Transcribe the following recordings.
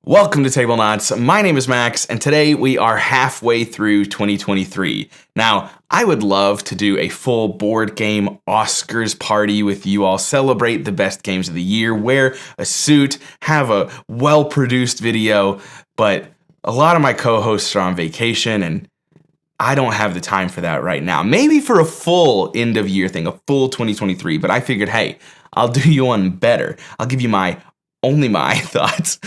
Welcome to Tablenauts. My name is Max, and today we are halfway through 2023. Now, I would love to do a full board game Oscars party with you all, celebrate the best games of the year, wear a suit, have a well-produced video, but a lot of my co-hosts are on vacation, and I don't have the time for that right now. Maybe for a full end-of-year thing, a full 2023, but I figured, hey, I'll do you one better. I'll give you only my thoughts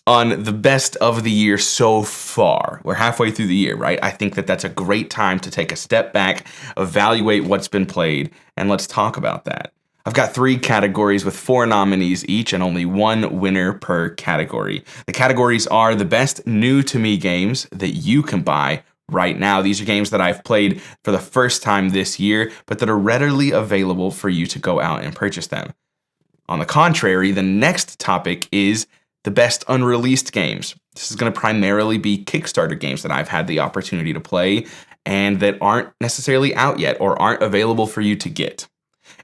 on the best of the year so far. We're halfway through the year, right? I think that that's a great time to take a step back, evaluate what's been played, and let's talk about that. I've got 3 categories with 4 nominees each and only 1 winner per category. The categories are the best new to me games that you can buy right now. These are games that I've played for the first time this year, but that are readily available for you to go out and purchase them. On the contrary, the next topic is the best unreleased games. This is going to primarily be Kickstarter games that I've had the opportunity to play and that aren't necessarily out yet or aren't available for you to get.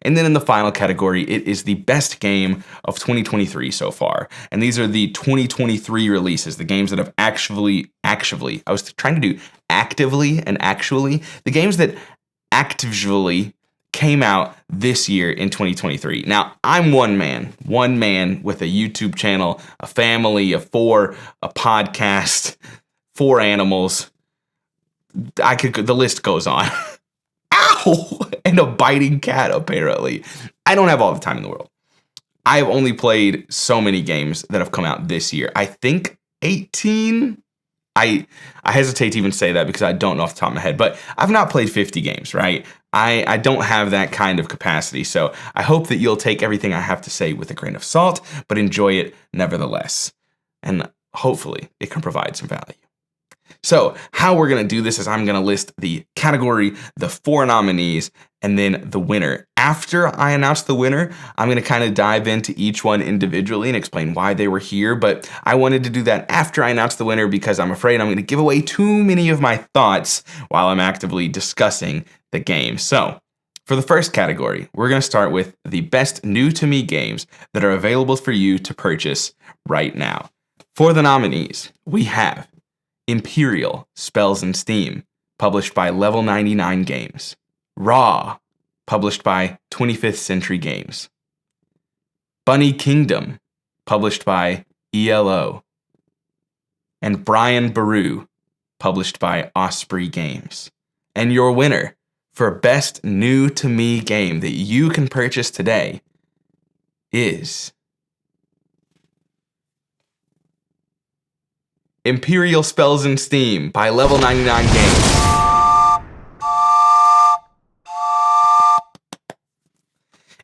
And then in the final category, it is the best game of 2023 so far. And these are the 2023 releases, the games that have actively, I was trying to do actively and actually, the games that actively came out this year in 2023. Now, I'm one man with a YouTube channel, a family of 4, a podcast, 4 animals. The list goes on. Ow! And a biting cat, apparently. I don't have all the time in the world. I have only played so many games that have come out this year. I think 18. I hesitate to even say that because I don't know off the top of my head, but I've not played 50 games, right? I don't have that kind of capacity, so I hope that you'll take everything I have to say with a grain of salt, but enjoy it nevertheless. And hopefully it can provide some value. So how we're going to do this is I'm going to list the category, the 4 nominees, and then the winner. After I announce the winner, I'm going to kind of dive into each one individually and explain why they were here. But I wanted to do that after I announce the winner because I'm afraid I'm going to give away too many of my thoughts while I'm actively discussing the game. So for the first category, we're going to start with the best new to me games that are available for you to purchase right now. For the nominees, we have Empyreal, Spells and Steam, published by Level 99 Games. Raw, published by 25th Century Games. Bunny Kingdom, published by ELO. And Brian Boru, published by Osprey Games. And your winner for best new to me game that you can purchase today is Empyreal Spells and Steam by Level 99 Games.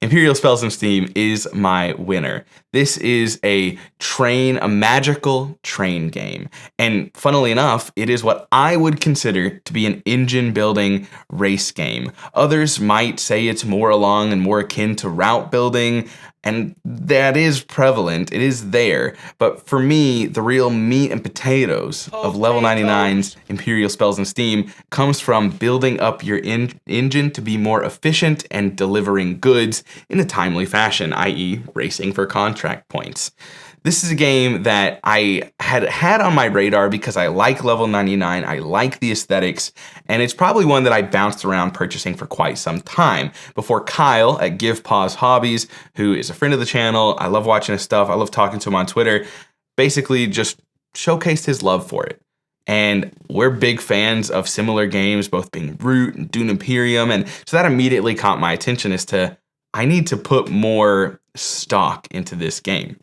Empyreal Spells and Steam is my winner. This is a magical train game. And funnily enough, it is what I would consider to be an engine building race game. Others might say it's more along and more akin to route building, and that is prevalent. It is there. But for me, the real meat and potatoes of Level 99's Empyreal Spells and Steam comes from building up your engine to be more efficient and delivering goods in a timely fashion, i.e. racing for contract points. This is a game that I had on my radar because I like Level 99, I like the aesthetics, and it's probably one that I bounced around purchasing for quite some time before Kyle at Give Pause Hobbies, who is a friend of the channel, I love watching his stuff, I love talking to him on Twitter, basically just showcased his love for it. And we're big fans of similar games, both being Root and Dune Imperium, and so that immediately caught my attention as to, I need to put more stock into this game.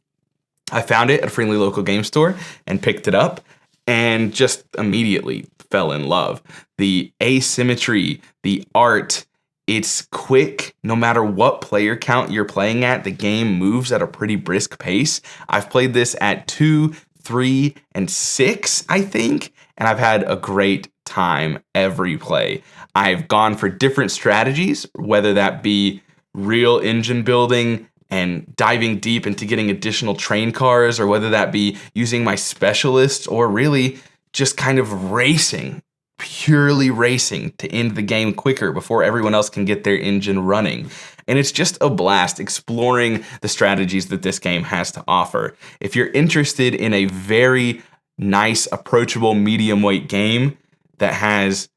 I found it at a friendly local game store and picked it up and just immediately fell in love. The asymmetry, the art, it's quick. No matter what player count you're playing at, the game moves at a pretty brisk pace. I've played this at 2, 3, and 6, I think, and I've had a great time every play. I've gone for different strategies, whether that be real engine building and diving deep into getting additional train cars, or whether that be using my specialist, or really just kind of racing purely racing to end the game quicker before everyone else can get their engine running. And it's just a blast exploring the strategies that this game has to offer. If you're interested in a very nice, approachable, medium weight game that has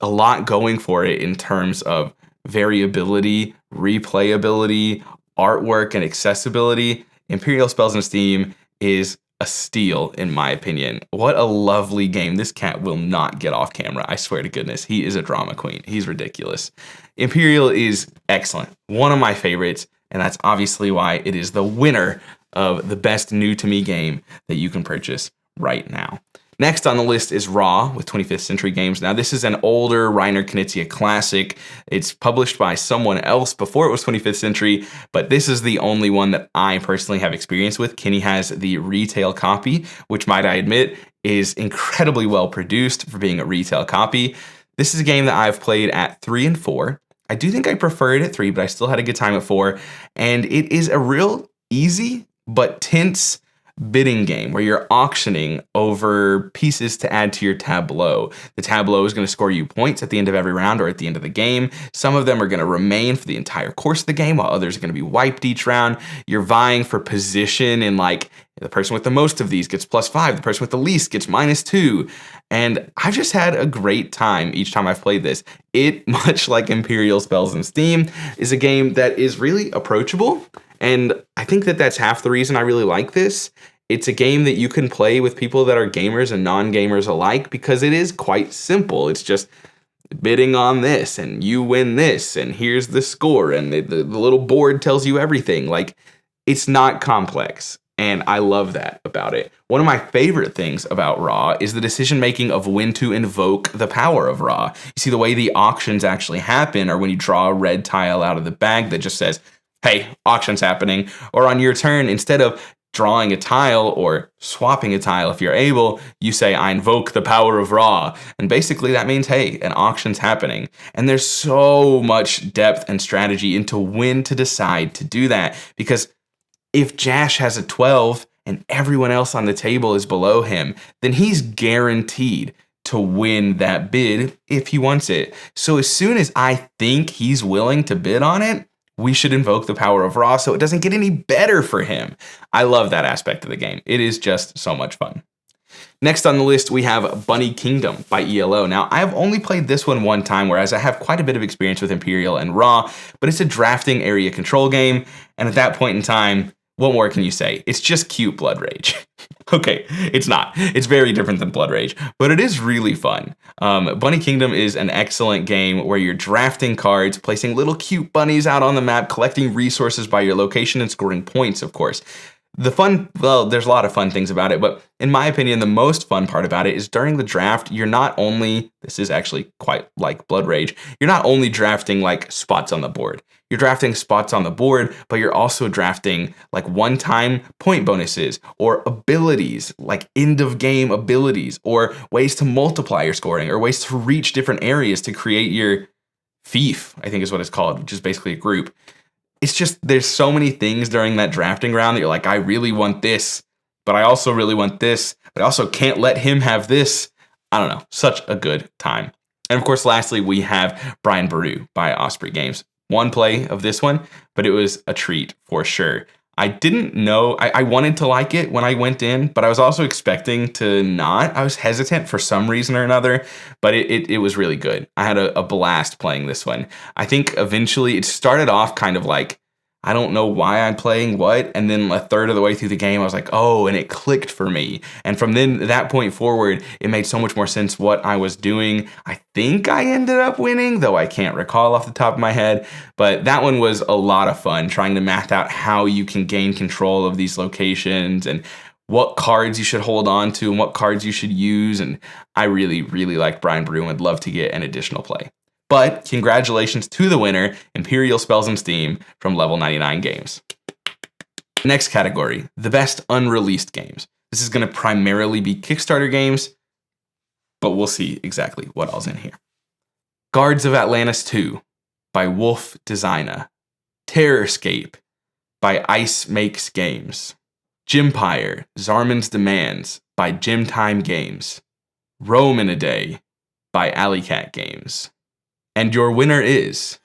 a lot going for it in terms of variability, replayability, artwork, and accessibility, Empyreal Spells and Steam is a steal, in my opinion. What a lovely game. This cat will not get off camera. I swear to goodness. He is a drama queen. He's ridiculous. Empyreal is excellent. One of my favorites, and that's obviously why it is the winner of the best new to me game that you can purchase right now. Next on the list is Raw with 25th Century Games. Now, this is an older Reiner Knizia classic. It's published by someone else before it was 25th Century, but this is the only one that I personally have experience with. Kenny has the retail copy, which, might I admit, is incredibly well produced for being a retail copy. This is a game that I've played at 3 and 4. I do think I prefer it at 3, but I still had a good time at 4. And it is a real easy but tense bidding game where you're auctioning over pieces to add to your tableau. The tableau is going to score you points at the end of every round or at the end of the game. Some of them are going to remain for the entire course of the game, while others are going to be wiped each round. You're vying for position, and like the person with the most of these gets +5, the person with the least gets -2. And I've just had a great time each time I've played this. It, much like Empyreal Spells and Steam, is a game that is really approachable. And I think that that's half the reason I really like this. It's a game that you can play with people that are gamers and non-gamers alike because it is quite simple. It's just bidding on this and you win this and here's the score and the little board tells you everything. Like, it's not complex. And I love that about it. One of my favorite things about Raw is the decision-making of when to invoke the power of Raw. You see, the way the auctions actually happen are when you draw a red tile out of the bag that just says, hey, auction's happening. Or on your turn, instead of drawing a tile or swapping a tile if you're able, you say, I invoke the power of Raw. And basically that means, hey, an auction's happening. And there's so much depth and strategy into when to decide to do that. Because if Jash has a 12 and everyone else on the table is below him, then he's guaranteed to win that bid if he wants it. So as soon as I think he's willing to bid on it, we should invoke the power of Raw so it doesn't get any better for him. I love that aspect of the game. It is just so much fun. Next on the list, we have Bunny Kingdom by ELO. Now, I have only played this one time, whereas I have quite a bit of experience with Empyreal and Raw, but it's a drafting area control game, and at that point in time, what more can you say? It's just cute Blood Rage. Okay, it's not. It's very different than Blood Rage, but it is really fun. Bunny Kingdom is an excellent game where you're drafting cards, placing little cute bunnies out on the map, collecting resources by your location, and scoring points, of course. The fun, well, there's a lot of fun things about it, but in my opinion, the most fun part about it is during the draft, you're not only, this is actually quite like Blood Rage, you're not only drafting like spots on the board. You're drafting spots on the board, but you're also drafting like one-time point bonuses or abilities, like end-of-game abilities, or ways to multiply your scoring, or ways to reach different areas to create your fief, I think is what it's called, which is basically a group. It's just, there's so many things during that drafting round that you're like, I really want this, but I also really want this, but I also can't let him have this. I don't know, such a good time. And of course, lastly, we have Brian Boru by Osprey Games. One play of this one, but it was a treat for sure. I didn't know, I wanted to like it when I went in, but I was also expecting to not. I was hesitant for some reason or another, but it was really good. I had a blast playing this one. I think eventually it started off kind of like, I don't know why I'm playing what, and then a third of the way through the game, I was like, oh, and it clicked for me. And from then that point forward, it made so much more sense what I was doing. I think I ended up winning, though I can't recall off the top of my head. But that one was a lot of fun, trying to math out how you can gain control of these locations and what cards you should hold on to and what cards you should use. And I really, really liked Brian Boru and would love to get an additional play. But congratulations to the winner, Empyreal Spells and Steam from Level 99 Games. Next category, the best unreleased games. This is going to primarily be Kickstarter games, but we'll see exactly what all's in here. Guards of Atlantis II by Wolf Designer. Terrorscape by Ice Makes Games. Gempire, Zarmunds Demands by Gem Time Games. Rome in a Day by Alley Cat Games. And your winner is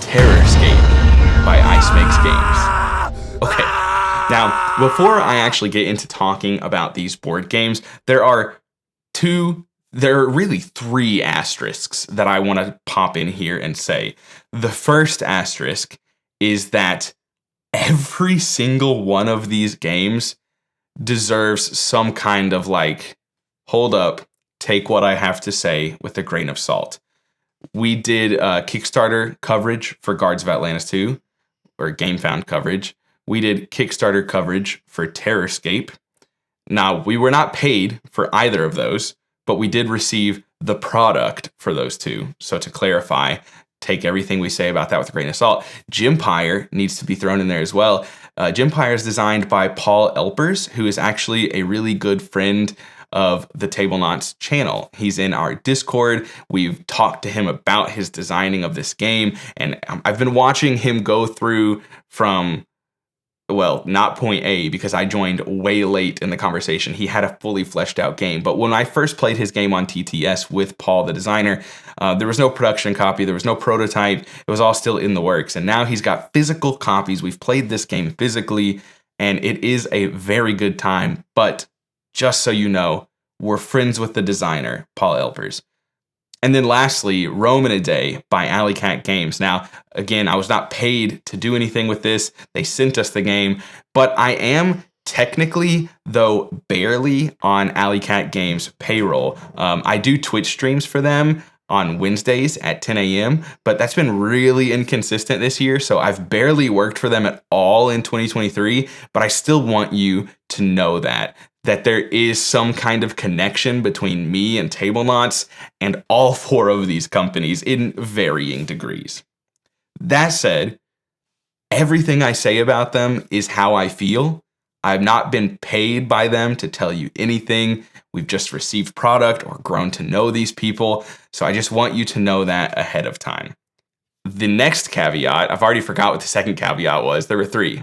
Terrorscape by Ice Makes Games. Okay, now before I actually get into talking about these board games, there are really three asterisks that I want to pop in here and say. The first asterisk is that every single one of these games deserves some kind of hold up, take what I have to say with a grain of salt. We did Kickstarter coverage for Guards of Atlantis II, or GameFound coverage. We did Kickstarter coverage for Terrorscape. Now, we were not paid for either of those, but we did receive the product for those two. So to clarify, take everything we say about that with a grain of salt. Gempire needs to be thrown in there as well. Gempire is designed by Paul Elpers, who is actually a really good friend of the Tablenauts channel. He's in our Discord. We've talked to him about his designing of this game, and I've been watching him go through from, well, not point A, because I joined way late in the conversation. He had a fully fleshed out game. But when I first played his game on TTS with Paul, the designer, there was no production copy. There was no prototype. It was all still in the works. And now he's got physical copies. We've played this game physically, and it is a very good time. But just so you know, we're friends with the designer, Paul Elpers. And then lastly, Rome in a Day by Alley Cat Games. Now, again, I was not paid to do anything with this. They sent us the game, but I am technically, though barely, on Alley Cat Games payroll. I do Twitch streams for them on Wednesdays at 10 a.m., but that's been really inconsistent this year, so I've barely worked for them at all in 2023, but I still want you to know that there is some kind of connection between me and Tablenauts and all four of these companies in varying degrees. That said, everything I say about them is how I feel. I've not been paid by them to tell you anything. We've just received product or grown to know these people, so I just want you to know that ahead of time. The next caveat, I've already forgot what the second caveat was. There were three.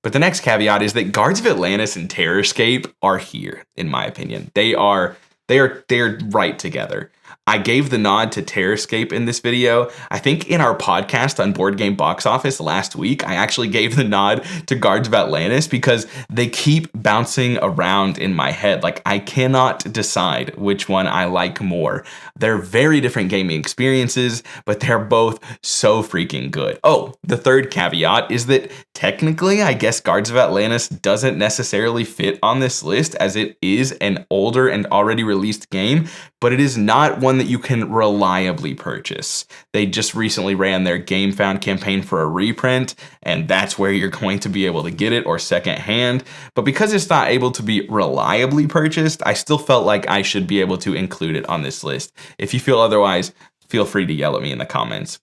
But the next caveat is that Guards of Atlantis and Terrorscape are here, in my opinion. They are right together. I gave the nod to Terrorscape in this video. I think in our podcast on Board Game Box Office last week, I actually gave the nod to Guards of Atlantis because they keep bouncing around in my head. I cannot decide which one I like more. They're very different gaming experiences, but they're both so freaking good. Oh, the third caveat is that technically, I guess Guards of Atlantis doesn't necessarily fit on this list as it is an older and already released game, but it is not one that you can reliably purchase. They just recently ran their GameFound campaign for a reprint, and that's where you're going to be able to get it, or secondhand. But because it's not able to be reliably purchased, I still felt like I should be able to include it on this list. If you feel otherwise, feel free to yell at me in the comments.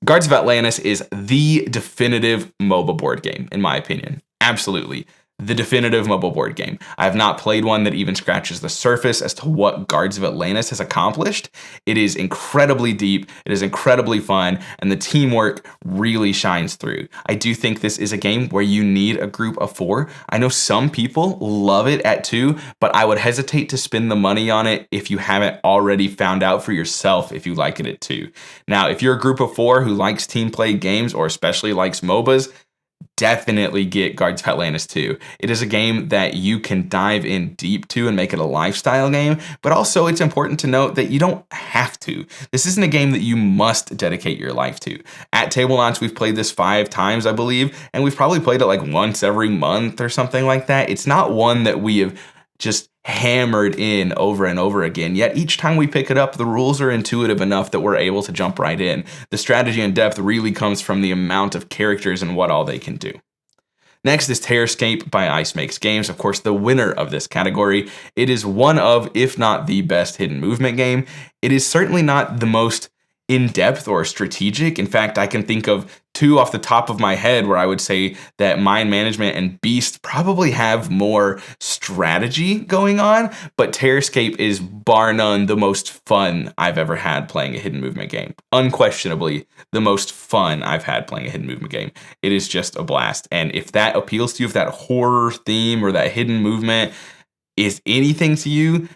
Guards of Atlantis is the definitive MOBA board game, in my opinion. Absolutely. The definitive mobile board game. I have not played one that even scratches the surface as to what Guards of Atlantis has accomplished. It is incredibly deep, it is incredibly fun, and the teamwork really shines through. I do think this is a game where you need a group of 4. I know some people love it at 2, but I would hesitate to spend the money on it if you haven't already found out for yourself if you like it at 2. Now, if you're a group of 4 who likes team play games or especially likes MOBAs, definitely get Guards of Atlantis 2. It is a game that you can dive in deep to and make it a lifestyle game, but also it's important to note that you don't have to. This isn't a game that you must dedicate your life to. At Tablenauts, we've played this 5 times, I believe, and we've probably played it once every month or something like that. It's not one that we have just hammered in over and over again, yet each time we pick it up, the rules are intuitive enough that we're able to jump right in. The strategy and depth really comes from the amount of characters and what all they can do. Next is Terrorscape by Ice Makes Games, of course the winner of this category. It is one of, if not the best hidden movement game. It is certainly not the most in-depth or strategic. In fact, I can think of 2 off the top of my head where I would say that Mind Management and Beast probably have more strategy going on, but Terrorscape is bar none the most fun I've ever had playing a hidden movement game. Unquestionably the most fun I've had playing a hidden movement game. It is just a blast. And if that appeals to you, if that horror theme or that hidden movement is anything to you,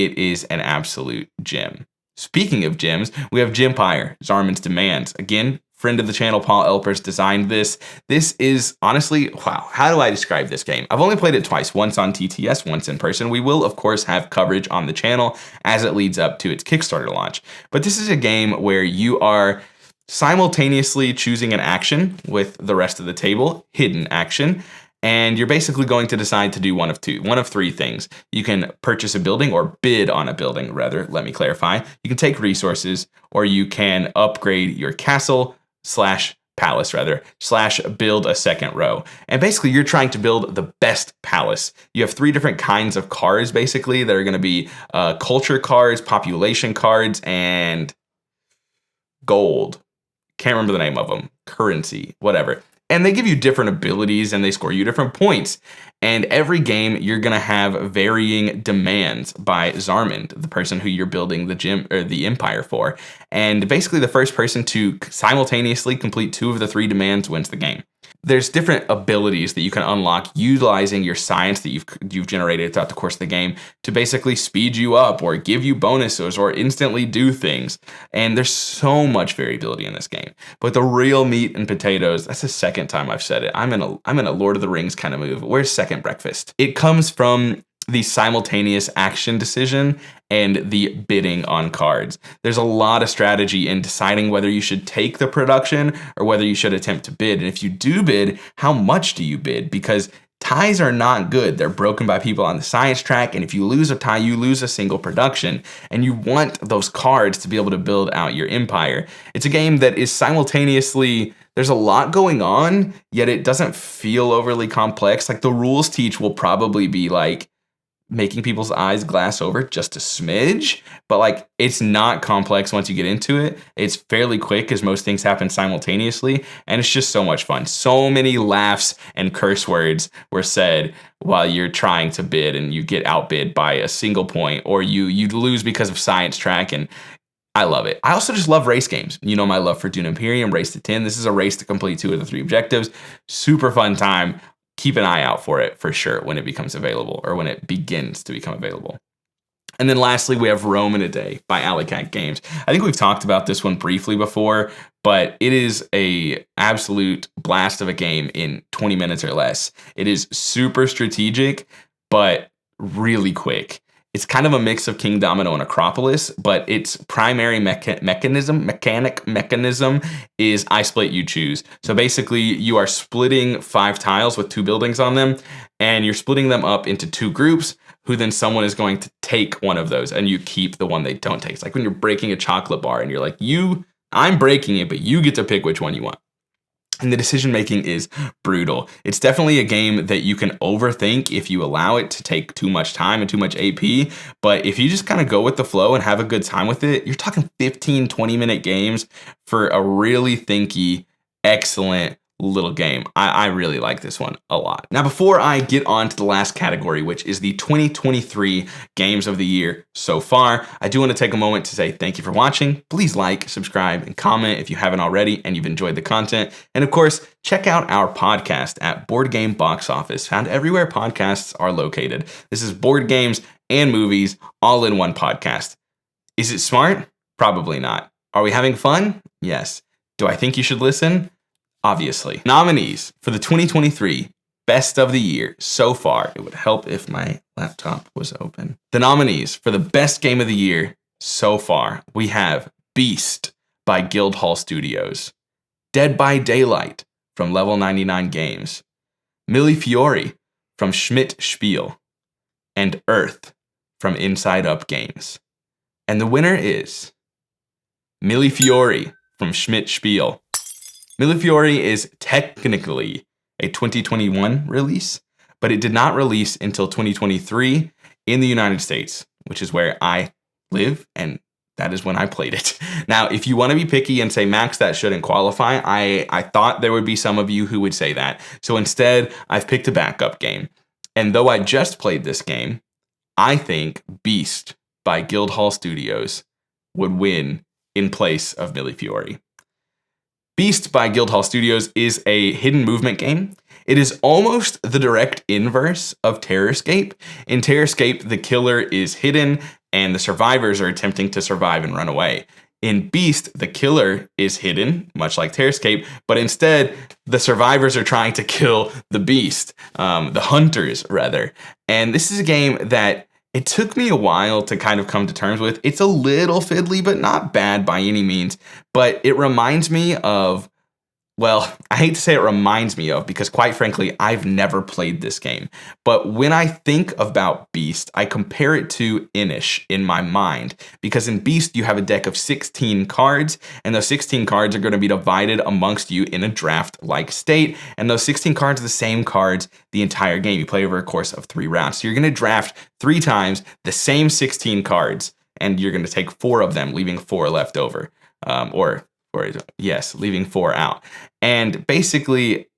it is an absolute gem. Speaking of gems, we have Gempire, Zarmunds Demands. Again, friend of the channel, Paul Elpers, designed this. This is honestly, wow, how do I describe this game? I've only played it twice, once on TTS, once in person. We will, of course, have coverage on the channel as it leads up to its Kickstarter launch. But this is a game where you are simultaneously choosing an action with the rest of the table, hidden action, and you're basically going to decide to do one of three things. You can purchase a building, or bid on a building, rather, let me clarify. You can take resources, or you can upgrade your castle / palace, rather, / build a second row. And basically, you're trying to build the best palace. You have 3 different kinds of cards, basically. That are going to be culture cards, population cards, and gold. Can't remember the name of them. Currency, whatever. And they give you different abilities and they score you different points. And every game, you're going to have varying demands by Zarmund, the person who you're building the empire for. And basically, the first person to simultaneously complete 2 of the 3 demands wins the game. There's different abilities that you can unlock utilizing your science that you've generated throughout the course of the game to basically speed you up or give you bonuses or instantly do things. And there's so much variability in this game. But the real meat and potatoes, that's the second time I've said it. I'm in a Lord of the Rings kind of move. Where's second breakfast? It comes from the simultaneous action decision and the bidding on cards. There's a lot of strategy in deciding whether you should take the production or whether you should attempt to bid. And if you do bid, how much do you bid? Because ties are not good. They're broken by people on the science track. And if you lose a tie, you lose a single production. And you want those cards to be able to build out your empire. It's a game that is simultaneously, there's a lot going on, yet it doesn't feel overly complex. Like the rules teach will probably be like making people's eyes glass over just a smidge, but like it's not complex once you get into it. It's fairly quick as most things happen simultaneously, and it's just so much fun. So many laughs and curse words were said while you're trying to bid, and you get outbid by a single point, or you lose because of science track, and I love it. I also just love race games. You know my love for Dune Imperium, Race to 10. This is a race to complete 2 of the 3 objectives. Super fun time. Keep an eye out for it for sure when it becomes available, or when it begins to become available. And then lastly, we have Rome in a Day by Alleycat Games. I think we've talked about this one briefly before, but it is a absolute blast of a game in 20 minutes or less. It is super strategic, but really quick. It's kind of a mix of King Domino and Acropolis, but its primary mechanism is I split, you choose. So basically, you are splitting 5 tiles with 2 buildings on them, and you're splitting them up into 2 groups, who then someone is going to take one of those, and you keep the one they don't take. It's like when you're breaking a chocolate bar, and you're like, I'm breaking it, but you get to pick which one you want. And the decision making is brutal. It's definitely a game that you can overthink if you allow it to take too much time and too much AP. But if you just kind of go with the flow and have a good time with it, you're talking 15, 20-minute games for a really thinky, excellent little game. I really like this one a lot. Now, before I get on to the last category, which is the 2023 games of the year so far, I do want to take a moment to say thank you for watching. Please like, subscribe, and comment if you haven't already and you've enjoyed the content. And of course, check out our podcast at Board Game Box Office, found everywhere podcasts are located. This is board games and movies all in one podcast. Is it smart? Probably not. Are we having fun? Yes. Do I think you should listen? Obviously. Nominees for the 2023 Best of the Year so far. It would help if my laptop was open. The nominees for the Best Game of the Year so far, we have Beast by Guildhall Studios, Dead by Daylight from Level 99 Games, Mille Fiori from Schmidt Spiel, and Earth from Inside Up Games. And the winner is Mille Fiori from Schmidt Spiel. Mille Fiori is technically a 2021 release, but it did not release until 2023 in the United States, which is where I live, and that is when I played it. Now, if you want to be picky and say, Max, that shouldn't qualify, I thought there would be some of you who would say that. So instead, I've picked a backup game. And though I just played this game, I think Beast by Guildhall Studios would win in place of Mille Fiori. Beast by Guildhall Studios is a hidden movement game. It is almost the direct inverse of Terrorscape. In Terrorscape, the killer is hidden and the survivors are attempting to survive and run away. In Beast, the killer is hidden, much like Terrorscape, but instead, the survivors are trying to kill the beast, the hunters, rather. And this is a game that it took me a while to kind of come to terms with. It's a little fiddly, but not bad by any means. But it reminds me of, well, I hate to say it reminds me of, because quite frankly, I've never played this game. But when I think about Beast, I compare it to Inish in my mind. Because in Beast, you have a deck of 16 cards, and those 16 cards are going to be divided amongst you in a draft-like state. And those 16 cards are the same cards the entire game. You play over a course of 3 rounds. So you're going to draft 3 times the same 16 cards, and you're going to take 4 of them, leaving 4 left over. Yes, leaving 4 out. And basically,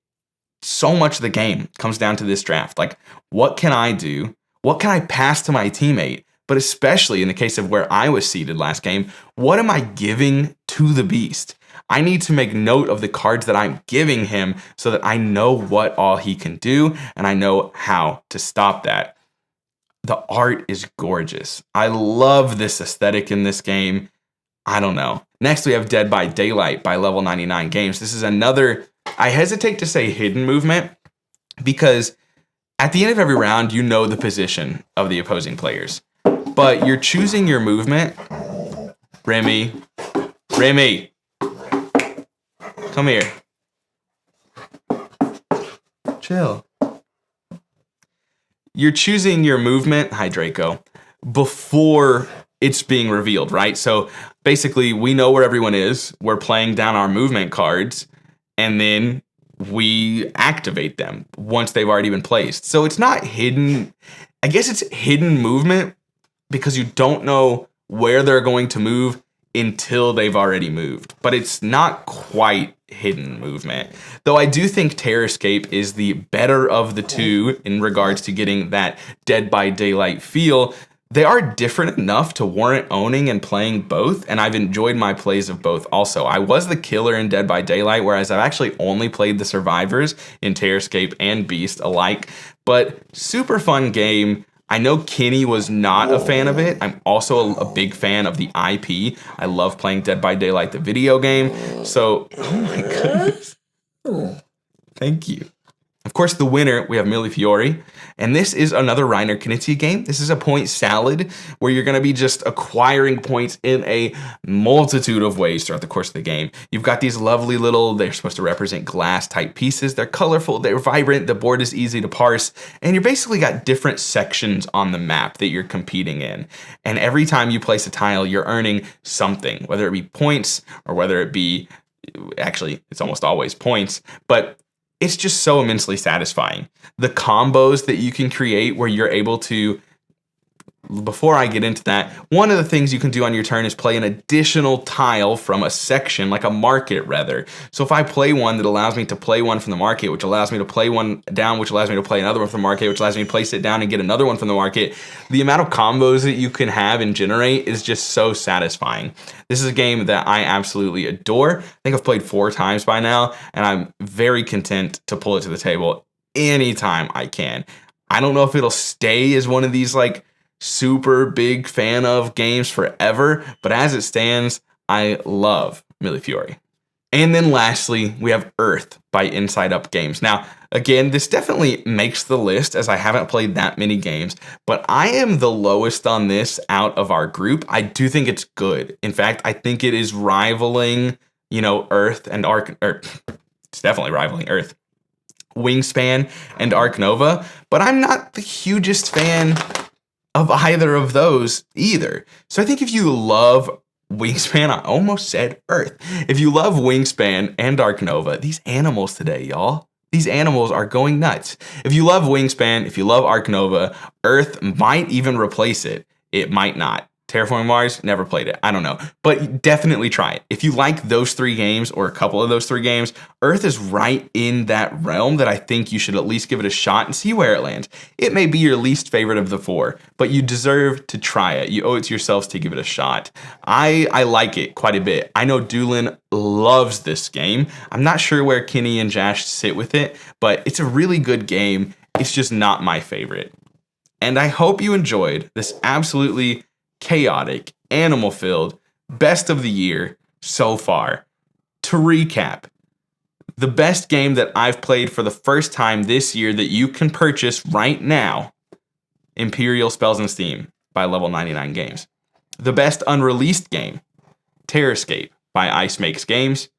so much of the game comes down to this draft. Like, what can I do? What can I pass to my teammate? But especially in the case of where I was seated last game, what am I giving to the beast? I need to make note of the cards that I'm giving him so that I know what all he can do and I know how to stop that. The art is gorgeous. I love this aesthetic in this game. I don't know. Next, we have Dead by Daylight by Level 99 Games. This is another, I hesitate to say hidden movement, because at the end of every round, you know the position of the opposing players. But you're choosing your movement. Remy, come here. Chill. You're choosing your movement, hi Draco, before it's being revealed, right? So basically, we know where everyone is. We're playing down our movement cards, and then we activate them once they've already been placed. So it's not hidden. I guess it's hidden movement because you don't know where they're going to move until they've already moved. But it's not quite hidden movement. Though I do think Terrorscape is the better of the two in regards to getting that Dead by Daylight feel. They are different enough to warrant owning and playing both, and I've enjoyed my plays of both also. I was the killer in Dead by Daylight, whereas I've actually only played the survivors in Terrorscape and Beast alike, but super fun game. I know Kenny was not a fan of it. I'm also a big fan of the IP. I love playing Dead by Daylight, the video game. So, oh my goodness. Thank you. Of course, the winner, we have Mille Fiori, and this is another Reiner Knizia game. This is a point salad where you're going to be just acquiring points in a multitude of ways throughout the course of the game. You've got these lovely little, they're supposed to represent glass type pieces. They're colorful, they're vibrant, the board is easy to parse, and you basically got different sections on the map that you're competing in. And every time you place a tile, you're earning something, whether it be points or whether it be, actually, it's almost always points, but it's just so immensely satisfying. The combos that you can create where you're able to, before I get into that, one of the things you can do on your turn is play an additional tile from a section, like a market rather. So if I play one that allows me to play one from the market, which allows me to play one down, which allows me to play another one from the market, which allows me to place it down and get another one from the market, the amount of combos that you can have and generate is just so satisfying. This is a game that I absolutely adore. I think I've played 4 times by now, and I'm very content to pull it to the table anytime I can. I don't know if it'll stay as one of these like super big fan of games forever, but as it stands, I love Mille Fiori. And then lastly, we have Earth by Inside Up Games. Now, again, this definitely makes the list as I haven't played that many games, but I am the lowest on this out of our group. I do think it's good. In fact, I think it is rivaling, Earth and it's definitely rivaling Earth, Wingspan and Arc Nova, but I'm not the hugest fan of either of those either. So I think if you love Wingspan, I almost said Earth. If you love Wingspan and Arc Nova, these animals today, y'all, these animals are going nuts. If you love Wingspan, if you love Arc Nova, Earth might even replace it. It might not. Terraforming Mars, never played it. I don't know. But definitely try it. If you like those 3 games or a couple of those 3 games, Earth is right in that realm that I think you should at least give it a shot and see where it lands. It may be your least favorite of the 4, but you deserve to try it. You owe it to yourselves to give it a shot. I like it quite a bit. I know Doolin loves this game. I'm not sure where Kenny and Jash sit with it, but it's a really good game. It's just not my favorite. And I hope you enjoyed this absolutely chaotic, animal-filled, best of the year so far. To recap, the best game that I've played for the first time this year that you can purchase right now, Empyreal Spells and Steam by Level 99 Games. The best unreleased game, Terrorscape by Ice Makes Games,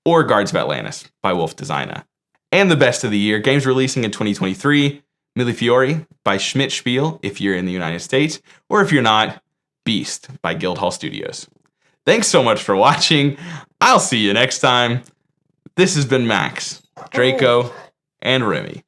or Guards of Atlantis by Wolf Designer. And the best of the year, games releasing in 2023, Mille Fiori by Schmidt Spiel if you're in the United States, or if you're not, Beast by Guildhall Studios. Thanks so much for watching. I'll see you next time. This has been Max, Draco, and Remy.